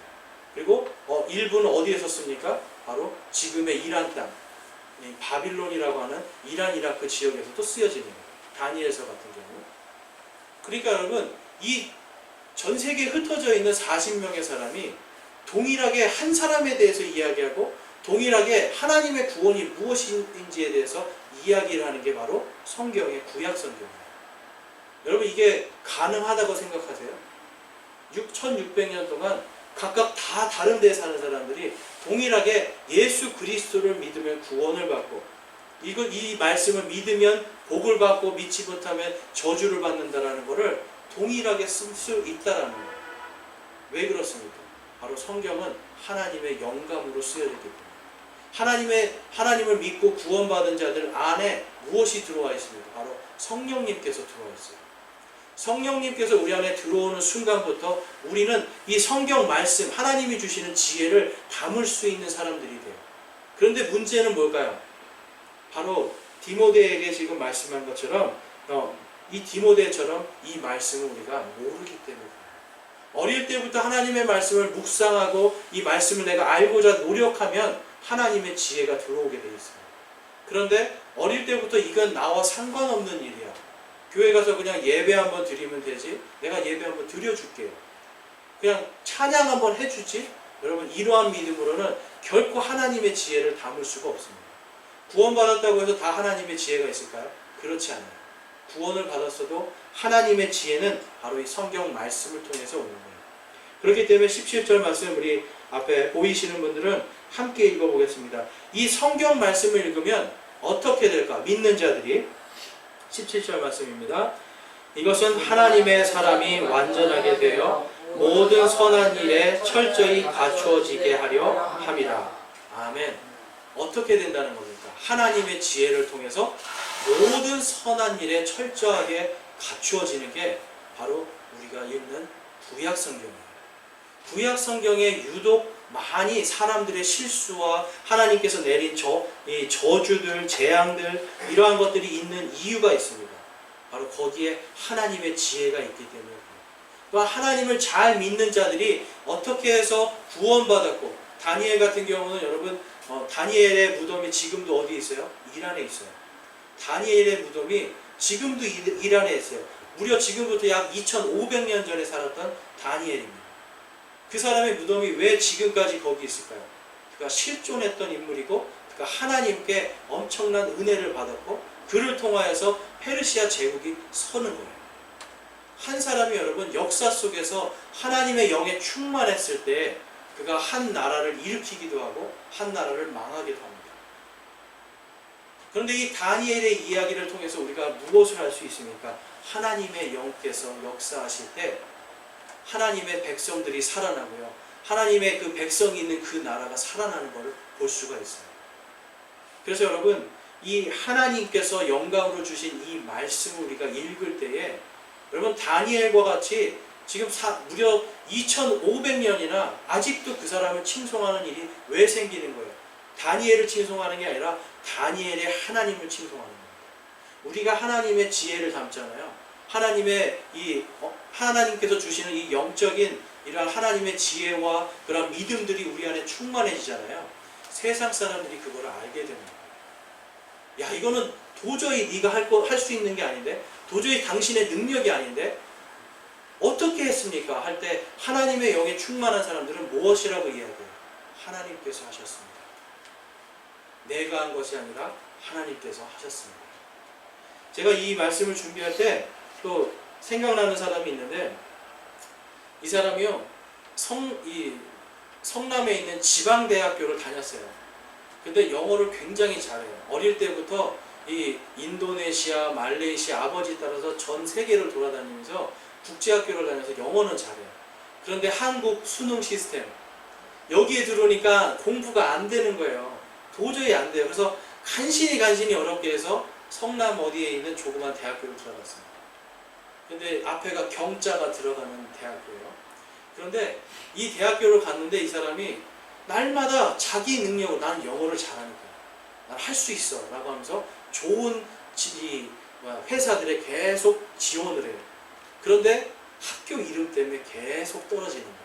그리고 일부는 어디에서 씁니까? 바로 지금의 이란 땅, 바빌론이라고 하는 이란, 이라크 지역에서도 쓰여지는 거예요. 다니엘서 같은 경우. 그러니까 여러분, 이 전 세계에 흩어져 있는 40명의 사람이 동일하게 한 사람에 대해서 이야기하고 동일하게 하나님의 구원이 무엇인지에 대해서 이야기를 하는 게 바로 성경의 구약 성경이에요. 여러분, 이게 가능하다고 생각하세요? 1600년 동안 각각 다 다른 데에 사는 사람들이 동일하게 예수 그리스도를 믿으면 구원을 받고, 이 말씀을 믿으면 복을 받고 믿지 못하면 저주를 받는다라는 것을 동일하게 쓸 수 있다라는 거예요. 왜 그렇습니까? 바로 성경은 하나님의 영감으로 쓰여졌기 때문에 하나님을 믿고 구원받은 자들 안에 무엇이 들어와 있습니까? 바로 성령님께서 들어와 있어요. 성령님께서 우리 안에 들어오는 순간부터 우리는 이 성경 말씀, 하나님이 주시는 지혜를 담을 수 있는 사람들이 돼요. 그런데 문제는 뭘까요? 바로 디모데에게 지금 말씀한 것처럼 이 디모데처럼 이 말씀을 우리가 모르기 때문에, 어릴 때부터 하나님의 말씀을 묵상하고 이 말씀을 내가 알고자 노력하면 하나님의 지혜가 들어오게 되어 있습니다. 그런데 어릴 때부터 이건 나와 상관없는 일이야. 교회 가서 그냥 예배 한번 드리면 되지, 내가 예배 한번 드려줄게요, 그냥 찬양 한번 해주지, 여러분, 이러한 믿음으로는 결코 하나님의 지혜를 담을 수가 없습니다. 구원받았다고 해서 다 하나님의 지혜가 있을까요? 그렇지 않아요. 구원을 받았어도 하나님의 지혜는 바로 이 성경 말씀을 통해서 오는 거예요. 그렇기 때문에 17절 말씀 우리 앞에 보이시는 분들은 함께 읽어보겠습니다. 이 성경 말씀을 읽으면 어떻게 될까? 믿는 자들이 17절 말씀입니다. 이것은 하나님의 사람이 완전하게 되어 모든 선한 일에 철저히 갖추어지게 하려 함이라. 아멘. 어떻게 된다는 겁니까? 하나님의 지혜를 통해서 모든 선한 일에 철저하게 갖추어지는 게 바로 우리가 읽는 구약 성경이에요. 구약 성경에 유독 많이 사람들의 실수와 하나님께서 내린 저주들, 재앙들, 이러한 것들이 있는 이유가 있습니다. 바로 거기에 하나님의 지혜가 있기 때문에. 또 하나님을 잘 믿는 자들이 어떻게 해서 구원받았고, 다니엘 같은 경우는 여러분, 다니엘의 무덤이 지금도 어디 있어요? 이란에 있어요. 다니엘의 무덤이 지금도 이란에 있어요. 무려 지금부터 약 2500년 전에 살았던 다니엘입니다. 그 사람의 무덤이 왜 지금까지 거기 있을까요? 그가 실존했던 인물이고 그가 하나님께 엄청난 은혜를 받았고 그를 통하여서 페르시아 제국이 서는 거예요. 한 사람이 여러분 역사 속에서 하나님의 영에 충만했을 때 그가 한 나라를 일으키기도 하고 한 나라를 망하기도 합니다. 그런데 이 다니엘의 이야기를 통해서 우리가 무엇을 할 수 있습니까? 하나님의 영께서 역사하실 때 하나님의 백성들이 살아나고요. 하나님의 그 백성이 있는 그 나라가 살아나는 것을 볼 수가 있어요. 그래서 여러분 이 하나님께서 영감으로 주신 이 말씀을 우리가 읽을 때에 여러분 다니엘과 같이 지금 무려 2500년이나 아직도 그 사람을 칭송하는 일이 왜 생기는 거예요? 다니엘을 칭송하는 게 아니라 다니엘의 하나님을 칭송하는 거예요. 우리가 하나님의 지혜를 담잖아요. 하나님께서 주시는 이 영적인 이러한 하나님의 지혜와 그런 믿음들이 우리 안에 충만해지잖아요. 세상 사람들이 그걸 알게 됩니다. 야, 이거는 도저히 네가 할 수 있는 게 아닌데, 도저히 당신의 능력이 아닌데 어떻게 했습니까? 할 때 하나님의 영에 충만한 사람들은 무엇이라고 이야기해요? 하나님께서 하셨습니다. 내가 한 것이 아니라 하나님께서 하셨습니다. 제가 이 말씀을 준비할 때 또 생각나는 사람이 있는데 이 사람이요 성남에 있는 지방대학교를 다녔어요. 근데 영어를 굉장히 잘해요. 어릴 때부터 이 인도네시아, 말레이시아 아버지 따라서 전 세계를 돌아다니면서 국제학교를 다녀서 영어는 잘해요. 그런데 한국 수능 시스템 여기에 들어오니까 공부가 안 되는 거예요. 도저히 안 돼요. 그래서 간신히 어렵게 해서 성남 어디에 있는 조그만 대학교를 들어갔습니다. 근데 앞에가 경자가 들어가는 대학교예요. 그런데 이 대학교를 갔는데 이 사람이 날마다 자기 능력으로 나는 영어를 잘하니까 난 할 수 있어 라고 하면서 좋은 회사들에 계속 지원을 해요. 그런데 학교 이름 때문에 계속 떨어지는 거예요.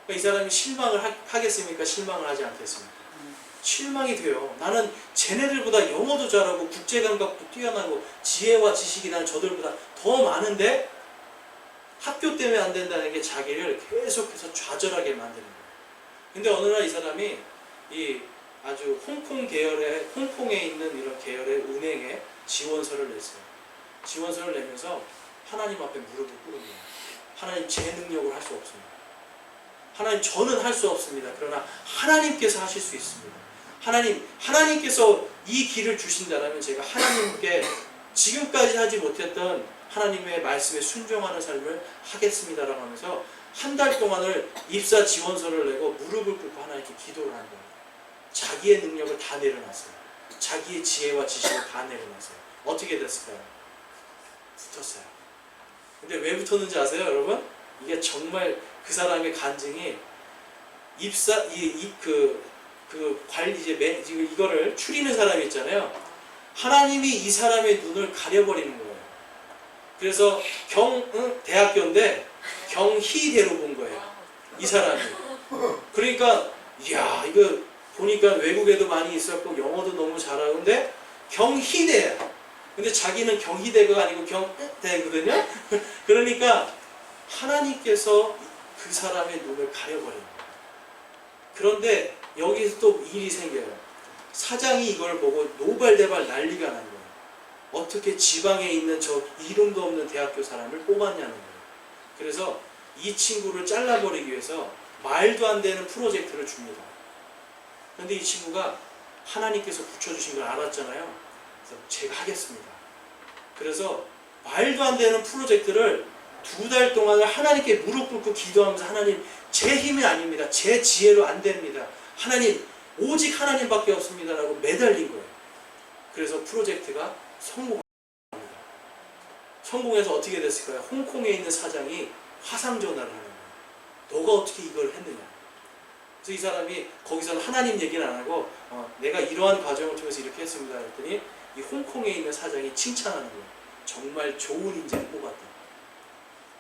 그러니까 이 사람이 실망을 하겠습니까? 실망을 하지 않겠습니까? 실망이 돼요. 나는 쟤네들보다 영어도 잘하고 국제감각도 뛰어나고 지혜와 지식이 나는 저들보다 더 많은데 학교 때문에 안 된다는 게 자기를 계속해서 좌절하게 만드는 거예요. 근데 어느 날 이 사람이 이 아주 홍콩에 있는 이런 계열의 은행에 지원서를 냈어요. 지원서를 내면서 하나님 앞에 무릎을 꿇은 거예요. 하나님 제 능력으로 할 수 없습니다. 하나님 저는 할 수 없습니다. 그러나 하나님께서 하실 수 있습니다. 하나님께서 이 길을 주신다면 제가 하나님께 지금까지 하지 못했던 하나님의 말씀에 순종하는 삶을 하겠습니다라고 하면서 한 달 동안을 입사 지원서를 내고 무릎을 꿇고 하나님께 기도를 한 거예요. 자기의 능력을 다 내려놨어요. 자기의 지혜와 지식을 다 내려놨어요. 어떻게 됐을까요? 붙었어요. 근데 왜 붙었는지 아세요, 여러분? 이게 정말 그 사람의 간증이 이거를 추리는 사람이 있잖아요. 하나님이 이 사람의 눈을 가려버리는 거예요. 그래서 대학교인데 경희대로 본 거예요. 이 사람이. 그러니까 이야 이거 보니까 외국에도 많이 있었고 영어도 너무 잘하고 근데 경희대야. 근데 자기는 경희대가 아니고 경대거든요. 그러니까 하나님께서 그 사람의 눈을 가려버리는 거예요. 그런데 여기서 또 일이 생겨요. 사장이 이걸 보고 노발대발 난리가 난 거예요. 어떻게 지방에 있는 저 이름도 없는 대학교 사람을 뽑았냐는 거예요. 그래서 이 친구를 잘라버리기 위해서 말도 안 되는 프로젝트를 줍니다. 그런데 이 친구가 하나님께서 붙여주신 걸 알았잖아요. 그래서 제가 하겠습니다. 그래서 말도 안 되는 프로젝트를 2달 동안을 하나님께 무릎 꿇고 기도하면서 하나님 제 힘이 아닙니다. 제 지혜로 안 됩니다. 하나님 오직 하나님밖에 없습니다. 라고 매달린 거예요. 그래서 프로젝트가 성공합니다. 성공해서 어떻게 됐을까요? 홍콩에 있는 사장이 화상 전화를 하는 거예요. 너가 어떻게 이걸 했느냐. 그래서 이 사람이 거기서는 하나님 얘기는 안 하고 내가 이러한 과정을 통해서 이렇게 했습니다. 그랬더니 이 홍콩에 있는 사장이 칭찬하는 거예요. 정말 좋은 인재를 뽑았다.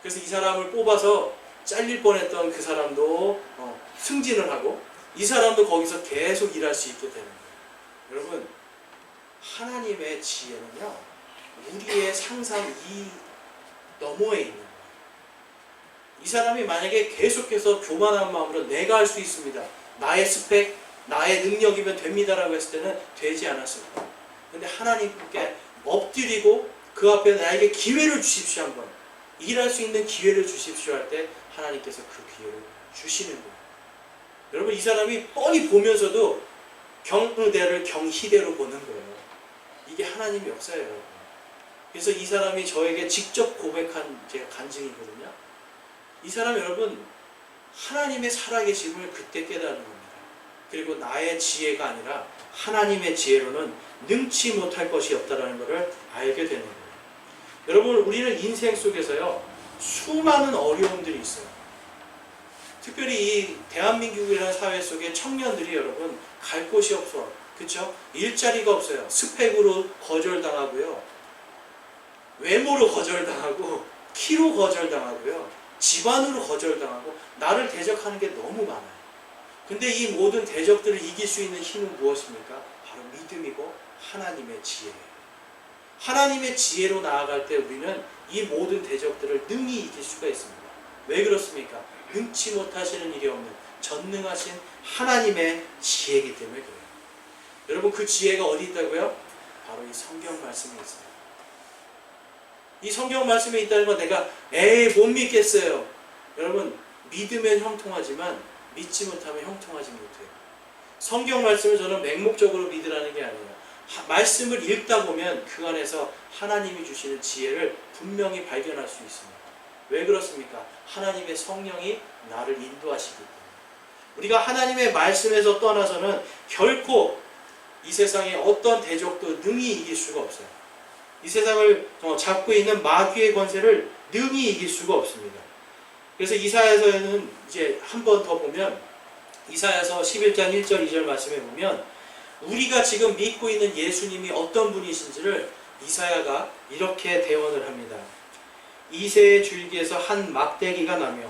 그래서 이 사람을 뽑아서 잘릴 뻔했던 그 사람도 승진을 하고 이 사람도 거기서 계속 일할 수 있게 되는 거예요. 여러분 하나님의 지혜는요 우리의 상상 너머에 있는 거예요. 이 사람이 만약에 계속해서 교만한 마음으로 내가 할 수 있습니다, 나의 스펙, 나의 능력이면 됩니다라고 했을 때는 되지 않았을 거예요. 근데 하나님께 엎드리고 그 앞에 나에게 기회를 주십시오, 한번 일할 수 있는 기회를 주십시오 할 때 하나님께서 그 기회를 주시는 거예요. 여러분, 이 사람이 뻔히 보면서도 경의대를 경희대로 보는 거예요. 이게 하나님의 역사예요, 여러분. 그래서 이 사람이 저에게 직접 고백한 제가 간증이거든요. 이 사람, 여러분, 하나님의 살아계심을 그때 깨닫는 겁니다. 그리고 나의 지혜가 아니라 하나님의 지혜로는 능치 못할 것이 없다는 것을 알게 되는 거예요. 여러분, 우리는 인생 속에서요, 수많은 어려움들이 있어요. 특별히 이 대한민국이라는 사회 속에 청년들이 여러분 갈 곳이 없어. 그렇죠? 일자리가 없어요. 스펙으로 거절당하고요, 외모로 거절당하고, 키로 거절당하고요, 집안으로 거절당하고, 나를 대적하는 게 너무 많아요. 근데 이 모든 대적들을 이길 수 있는 힘은 무엇입니까? 바로 믿음이고 하나님의 지혜예요. 하나님의 지혜로 나아갈 때 우리는 이 모든 대적들을 능히 이길 수가 있습니다. 왜 그렇습니까? 능치 못하시는 일이 없는 전능하신 하나님의 지혜이기 때문에 그래요. 여러분, 그 지혜가 어디 있다고요? 바로 이 성경 말씀에 있어요. 이 성경 말씀에 있다는 건 내가 못 믿겠어요. 여러분, 믿으면 형통하지만 믿지 못하면 형통하지 못해요. 성경 말씀을 저는 맹목적으로 믿으라는 게 아니에요. 말씀을 읽다 보면 그 안에서 하나님이 주시는 지혜를 분명히 발견할 수 있습니다. 왜 그렇습니까? 하나님의 성령이 나를 인도하시기 때문에. 우리가 하나님의 말씀에서 떠나서는 결코 이 세상의 어떤 대적도 능히 이길 수가 없어요. 이 세상을 잡고 있는 마귀의 권세를 능히 이길 수가 없습니다. 그래서 이사야서에는 이제 한 번 더 보면, 이사야서 11장 1절 2절 말씀에 보면 우리가 지금 믿고 있는 예수님이 어떤 분이신지를 이사야가 이렇게 대언을 합니다. 이새의 줄기에서 한 막대기가 나며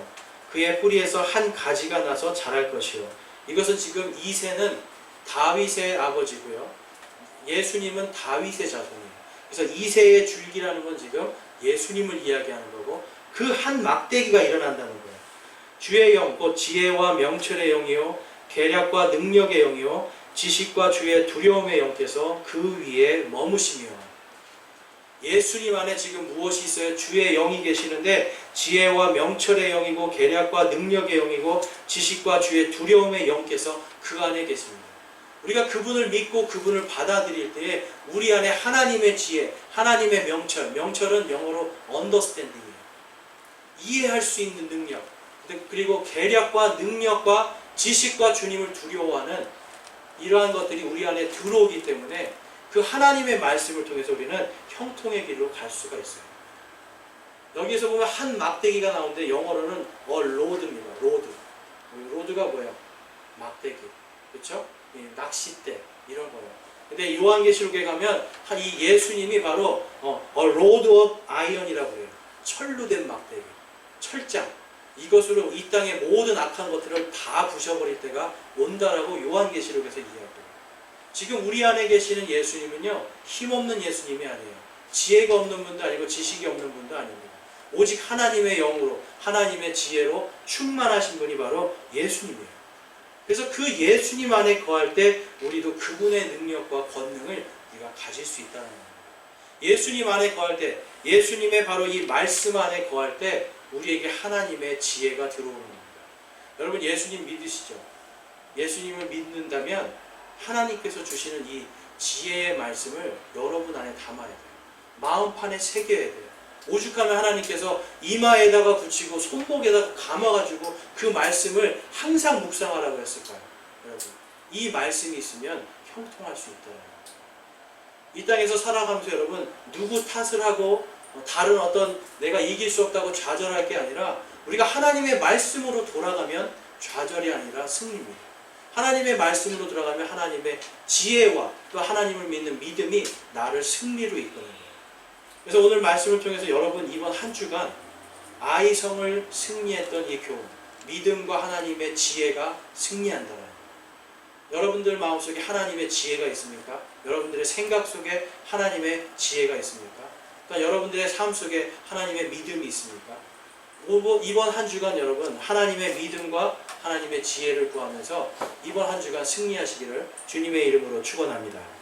그의 뿌리에서 한 가지가 나서 자랄 것이요. 이것은 지금 이새는 다윗의 아버지고요, 예수님은 다윗의 자손이에요. 그래서 이새의 줄기라는 건 지금 예수님을 이야기하는 거고, 그 한 막대기가 일어난다는 거예요. 주의 영, 곧 지혜와 명철의 영이요 계략과 능력의 영이요 지식과 주의 두려움의 영께서 그 위에 머무시며. 예수님 안에 지금 무엇이 있어요? 주의 영이 계시는데 지혜와 명철의 영이고 계략과 능력의 영이고 지식과 주의 두려움의 영께서 그 안에 계십니다. 우리가 그분을 믿고 그분을 받아들일 때에 우리 안에 하나님의 지혜, 하나님의 명철, 명철은 영어로 understanding이에요. 이해할 수 있는 능력, 그리고 계략과 능력과 지식과 주님을 두려워하는 이러한 것들이 우리 안에 들어오기 때문에 그 하나님의 말씀을 통해서 우리는 형통의 길로 갈 수가 있어요. 여기에서 보면 한 막대기가 나오는데 영어로는 로드입니다. 로드. 로드가 뭐예요? 막대기. 그렇죠? 낚싯대 이런 거예요. 근데 요한계시록에 가면 이 예수님이 바로 로드 오브 아이언이라고 해요. 철로 된 막대기, 철장. 이것으로 이 땅의 모든 악한 것들을 다 부셔버릴 때가 온다라고 요한계시록에서 이야기해요. 지금 우리 안에 계시는 예수님은요, 힘없는 예수님이 아니에요. 지혜가 없는 분도 아니고 지식이 없는 분도 아닙니다. 오직 하나님의 영으로, 하나님의 지혜로 충만하신 분이 바로 예수님이에요. 그래서 그 예수님 안에 거할 때 우리도 그분의 능력과 권능을 우리가 가질 수 있다는 겁니다. 예수님 안에 거할 때, 예수님의 바로 이 말씀 안에 거할 때 우리에게 하나님의 지혜가 들어오는 겁니다. 여러분, 예수님 믿으시죠? 예수님을 믿는다면 하나님께서 주시는 이 지혜의 말씀을 여러분 안에 담아야 돼요. 마음판에 새겨야 돼요. 오죽하면 하나님께서 이마에다가 붙이고 손목에다가 감아가지고 그 말씀을 항상 묵상하라고 했을까요? 여러분, 이 말씀이 있으면 형통할 수 있다는 거예요. 이 땅에서 살아가면서 여러분, 누구 탓을 하고 다른 어떤 내가 이길 수 없다고 좌절할 게 아니라 우리가 하나님의 말씀으로 돌아가면 좌절이 아니라 승리입니다. 하나님의 말씀으로 들어가면 하나님의 지혜와 또 하나님을 믿는 믿음이 나를 승리로 이끄는 거예요. 그래서 오늘 말씀을 통해서 여러분, 이번 한 주간 아이성을 승리했던 이 교훈, 믿음과 하나님의 지혜가 승리한다는 거예요. 여러분들 마음속에 하나님의 지혜가 있습니까? 여러분들의 생각 속에 하나님의 지혜가 있습니까? 그러니까 여러분들의 삶 속에 하나님의 믿음이 있습니까? 이번 한 주간 여러분 하나님의 믿음과 하나님의 지혜를 구하면서 이번 한 주간 승리하시기를 주님의 이름으로 축원합니다.